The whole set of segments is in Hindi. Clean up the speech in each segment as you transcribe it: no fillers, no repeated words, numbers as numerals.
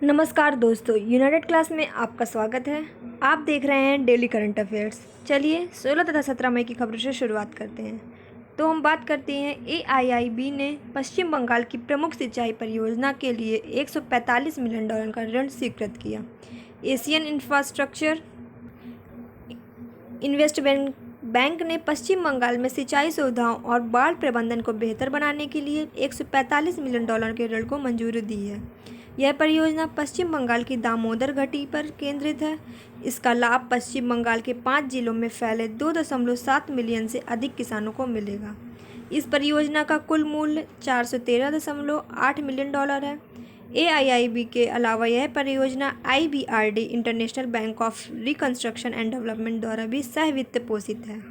नमस्कार दोस्तों, यूनाइटेड क्लास में आपका स्वागत है। आप देख रहे हैं डेली करंट अफेयर्स। चलिए 16 तथा 17 मई की खबरों से शुरुआत करते हैं। तो हम बात करते हैं AIIB ने पश्चिम बंगाल की प्रमुख सिंचाई परियोजना के लिए $145 मिलियन का ऋण स्वीकृत किया। एशियन इंफ्रास्ट्रक्चर इन्वेस्टमेंट बैंक ने पश्चिम बंगाल में सिंचाई सुविधाओं और बाढ़ प्रबंधन को बेहतर बनाने के लिए $145 मिलियन के ऋण को मंजूरी दी है। यह परियोजना पश्चिम बंगाल की दामोदर घाटी पर केंद्रित है। इसका लाभ पश्चिम बंगाल के 5 जिलों में फैले 2.7 मिलियन से अधिक किसानों को मिलेगा। इस परियोजना का कुल मूल्य $413.8 मिलियन है। AIIB के अलावा यह परियोजना IBRD international bank of reconstruction and development द्वारा भी सह वित्त पोषित है।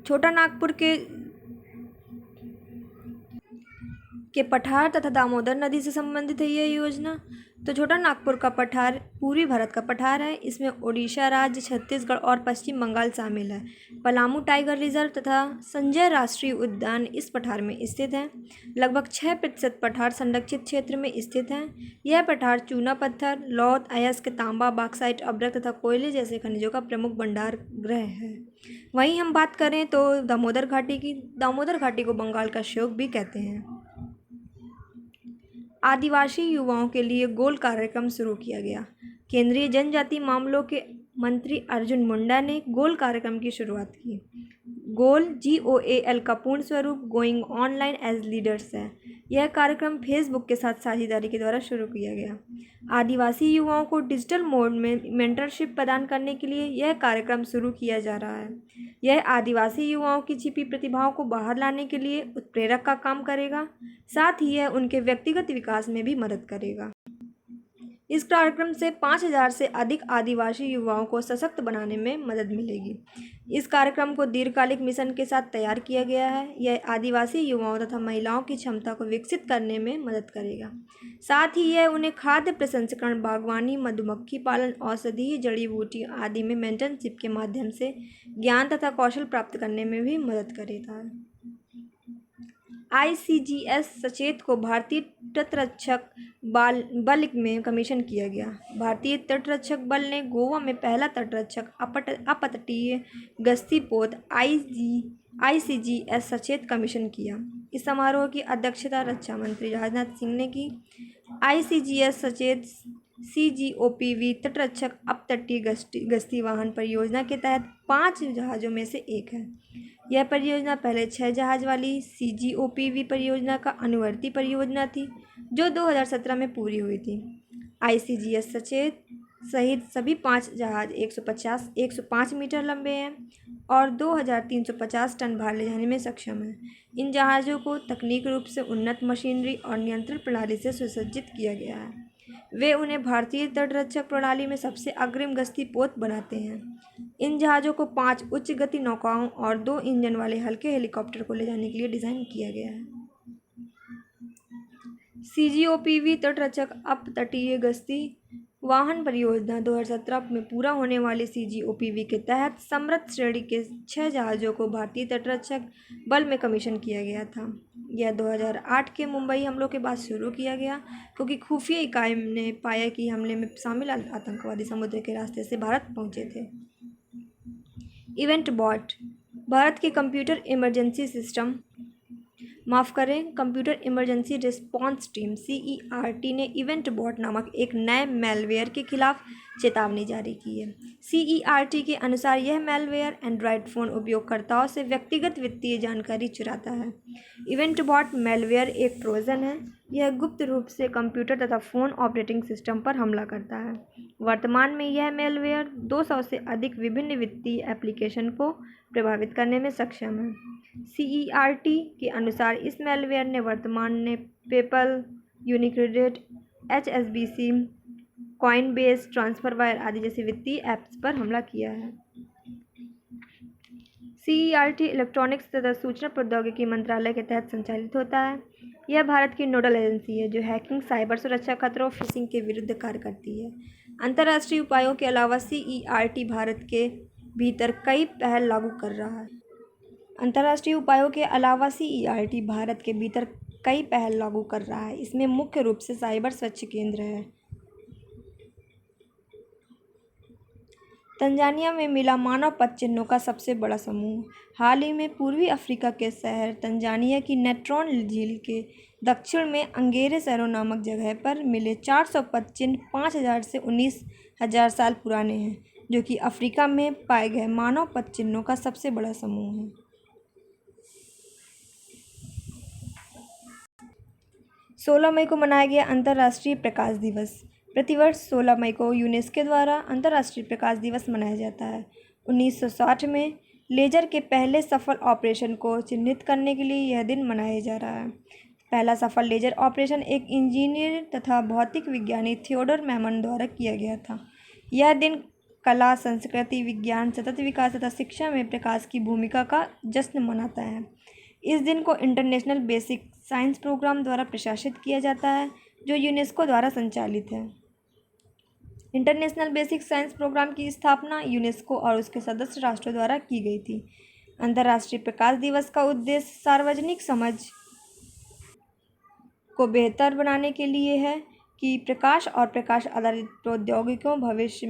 छोटा नागपुर के पठार तथा दामोदर नदी से संबंधित है यह योजना। तो छोटा नागपुर का पठार पूर्वी भारत का पठार है। इसमें ओडिशा राज्य, छत्तीसगढ़ और पश्चिम बंगाल शामिल है। पलामू टाइगर रिजर्व तथा संजय राष्ट्रीय उद्यान इस पठार में स्थित है। लगभग 6% पठार संरक्षित क्षेत्र में स्थित है। यह पठार चूना पत्थर, लौह अयस्क, तांबा, बॉक्साइट, अभ्रक तथा कोयले जैसे खनिजों का प्रमुख भंडार गृह है। वहीं हम बात करें तो दामोदर घाटी की। दामोदर घाटी को बंगाल का श्योक भी कहते हैं। आदिवासी युवाओं के लिए गोल कार्यक्रम शुरू किया गया। केंद्रीय जनजाति मामलों के मंत्री अर्जुन मुंडा ने गोल कार्यक्रम की शुरुआत की। गोल GOAL का पूर्ण स्वरूप गोइंग ऑनलाइन एज लीडर्स है। यह कार्यक्रम फेसबुक के साथ साझेदारी के द्वारा शुरू किया गया। आदिवासी युवाओं को डिजिटल मोड में मेंटरशिप प्रदान करने के लिए यह कार्यक्रम शुरू किया जा रहा है। यह आदिवासी युवाओं की छिपी प्रतिभाओं को बाहर लाने के लिए उत्प्रेरक का काम करेगा। साथ ही यह उनके व्यक्तिगत विकास में भी मदद करेगा। इस कार्यक्रम से 5000 से अधिक आदिवासी युवाओं को सशक्त बनाने में मदद मिलेगी। इस कार्यक्रम को दीर्घकालिक मिशन के साथ तैयार किया गया है। यह आदिवासी युवाओं तथा महिलाओं की क्षमता को विकसित करने में मदद करेगा। साथ ही यह उन्हें खाद्य प्रसंस्करण, बागवानी, मधुमक्खी पालन, औषधीय जड़ी बूटी आदि में मेंटरशिप के माध्यम से ज्ञान तथा कौशल प्राप्त करने में भी मदद करेगा। ICGS सचेत को भारतीय तटरक्षक बल में कमीशन किया गया। भारतीय तटरक्षक बल ने गोवा में पहला तटरक्षक अपतटीय गश्ती पोत ICGS सचेत कमीशन किया। इस समारोह की अध्यक्षता रक्षा मंत्री राजनाथ सिंह ने की। ICGS सचेत CGOPV तटरक्षक अपतटीय गश्ती वाहन परियोजना के तहत 5 जहाज़ों में से एक है। यह परियोजना पहले 6 जहाज वाली CGOPV परियोजना का अनुवर्ती परियोजना थी, जो 2017 में पूरी हुई थी। ICGS सचेत सहित सभी 5 जहाज 105 मीटर लंबे हैं और 2350 टन भार ले जाने में सक्षम हैं। इन जहाज़ों को तकनीक रूप से उन्नत मशीनरी और नियंत्रण प्रणाली से सुसज्जित किया गया है। वे उन्हें भारतीय तटरक्षक प्रणाली में सबसे अग्रिम गश्ती पोत बनाते हैं। इन जहाज़ों को 5 उच्च गति नौकाओं और 2 इंजन वाले हल्के हेलीकॉप्टर को ले जाने के लिए डिज़ाइन किया गया है। CGOPV तटरक्षक अपतटीय गश्ती वाहन परियोजना 2017 में पूरा होने वाले CGOPV के तहत समृद्ध श्रेणी के 6 जहाज़ों को भारतीय तटरक्षक बल में कमीशन किया गया था। यह 2008 के मुंबई हमलों के बाद शुरू किया गया, क्योंकि खुफिया इकाई ने पाया कि हमले में शामिल आतंकवादी समुद्र के रास्ते से भारत पहुंचे थे। इवेंट बॉट भारत के computer emergency response team CERT ने इवेंट बॉट नामक एक नए मैलवेयर के खिलाफ चेतावनी जारी की है। CERT के अनुसार यह मैलवेयर एंड्रॉयड फ़ोन उपयोगकर्ताओं से व्यक्तिगत वित्तीय जानकारी चुराता है। इवेंट बॉट मैलवेयर एक ट्रोजन है। यह गुप्त रूप से कंप्यूटर तथा फ़ोन ऑपरेटिंग सिस्टम पर हमला करता है। वर्तमान में यह मैलवेयर 200 से अधिक विभिन्न वित्तीय एप्लीकेशन को प्रभावित करने में सक्षम है। CERT के अनुसार इस मैलवेयर ने वर्तमान में पेपल, यूनिक्रेडिट, HSBC, कॉइनबेस, ट्रांसफरवायर आदि जैसे वित्तीय ऐप्स पर हमला किया है। CERT इलेक्ट्रॉनिक्स तथा सूचना प्रौद्योगिकी मंत्रालय के तहत संचालित होता है। यह भारत की नोडल एजेंसी है जो हैकिंग, साइबर सुरक्षा खतरों और फिशिंग के विरुद्ध कार्य करती है। अंतर्राष्ट्रीय उपायों के अलावा CERT भारत के भीतर कई पहल लागू कर रहा है। अंतर्राष्ट्रीय उपायों के अलावा CERT भारत के भीतर कई पहल लागू कर रहा है। इसमें मुख्य रूप से साइबर स्वच्छ केंद्र है। तंजानिया में मिला मानव पदचिह्नों का सबसे बड़ा समूह। हाल ही में पूर्वी अफ्रीका के शहर तंजानिया की नेट्रॉन झील के दक्षिण में अंगेरे सैरो नामक जगह पर मिले 400 पदचिह्न 5000 से 19000 साल पुराने हैं, जो कि अफ्रीका में पाए गए मानव पदचिह्नों का सबसे बड़ा समूह है। 16 मई को मनाया गया अंतर्राष्ट्रीय प्रकाश दिवस। प्रतिवर्ष 16 मई को यूनेस्को द्वारा अंतर्राष्ट्रीय प्रकाश दिवस मनाया जाता है। 1960 में लेजर के पहले सफल ऑपरेशन को चिन्हित करने के लिए यह दिन मनाया जा रहा है। पहला सफल लेजर ऑपरेशन एक इंजीनियर तथा भौतिक विज्ञानी थियोडोर मैमन द्वारा किया गया था। यह दिन कला, संस्कृति, विज्ञान, सतत विकास तथा शिक्षा में प्रकाश की भूमिका का जश्न मनाता है। इस दिन को इंटरनेशनल बेसिक साइंस प्रोग्राम द्वारा प्रशासित किया जाता है, जो यूनेस्को द्वारा संचालित है। इंटरनेशनल बेसिक साइंस प्रोग्राम की स्थापना यूनेस्को और उसके सदस्य राष्ट्रों द्वारा की गई थी। अंतर्राष्ट्रीय प्रकाश दिवस का उद्देश्य सार्वजनिक समझ को बेहतर बनाने के लिए है कि प्रकाश और प्रकाश आधारित प्रौद्योगिकियों भविष्य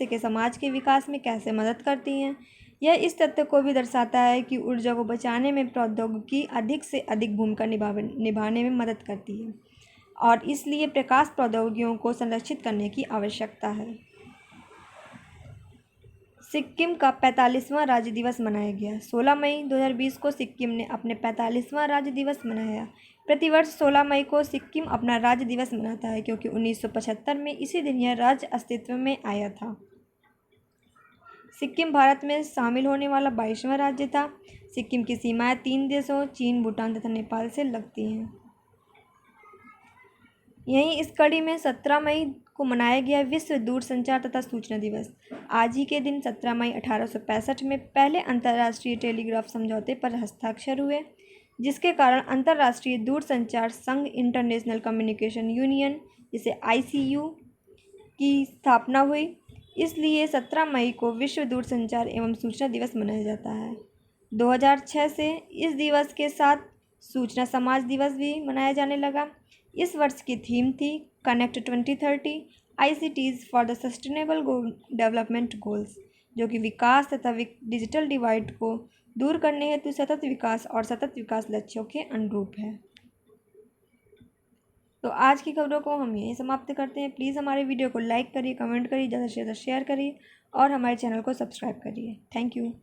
के समाज के विकास में कैसे मदद करती हैं। यह इस तथ्य को भी दर्शाता है कि ऊर्जा को बचाने में प्रौद्योगिकी अधिक से अधिक भूमिका निभाने में मदद करती है और इसलिए प्रकाश प्रौद्योगिकियों को संरक्षित करने की आवश्यकता है। सिक्किम का 45वां राज्य दिवस मनाया गया। 16 मई 2020 को सिक्किम ने अपने 45वां राज्य दिवस मनाया। प्रतिवर्ष 16 मई को सिक्किम अपना राज्य दिवस मनाता है, क्योंकि 1975 में इसी दिन यह राज्य अस्तित्व में आया था। सिक्किम भारत में शामिल होने वाला 22वां राज्य था। सिक्किम की सीमाएं 3 देशों चीन, भूटान तथा नेपाल से लगती हैं। यहीं इस कड़ी में 17 मई को मनाया गया विश्व दूरसंचार तथा सूचना दिवस। आज ही के दिन 17 मई 1865 में पहले अंतर्राष्ट्रीय टेलीग्राफ समझौते पर हस्ताक्षर हुए, जिसके कारण अंतर्राष्ट्रीय दूरसंचार संघ इंटरनेशनल कम्युनिकेशन यूनियन, जिसे ICU की स्थापना हुई। इसलिए 17 मई को विश्व दूरसंचार एवं सूचना दिवस मनाया जाता है। 2006 से इस दिवस के साथ सूचना समाज दिवस भी मनाया जाने लगा। इस वर्ष की थीम थी connect 2030 ICTs for the sustainable development goals, जो कि विकास तथा डिजिटल डिवाइड को दूर करने हेतु सतत विकास लक्ष्यों के अनुरूप है। तो आज की खबरों को हम यहीं समाप्त करते हैं। प्लीज़ हमारे वीडियो को लाइक करिए, कमेंट करिए, ज़्यादा से ज़्यादा शेयर करिए और हमारे चैनल को सब्सक्राइब करिए। Thank you.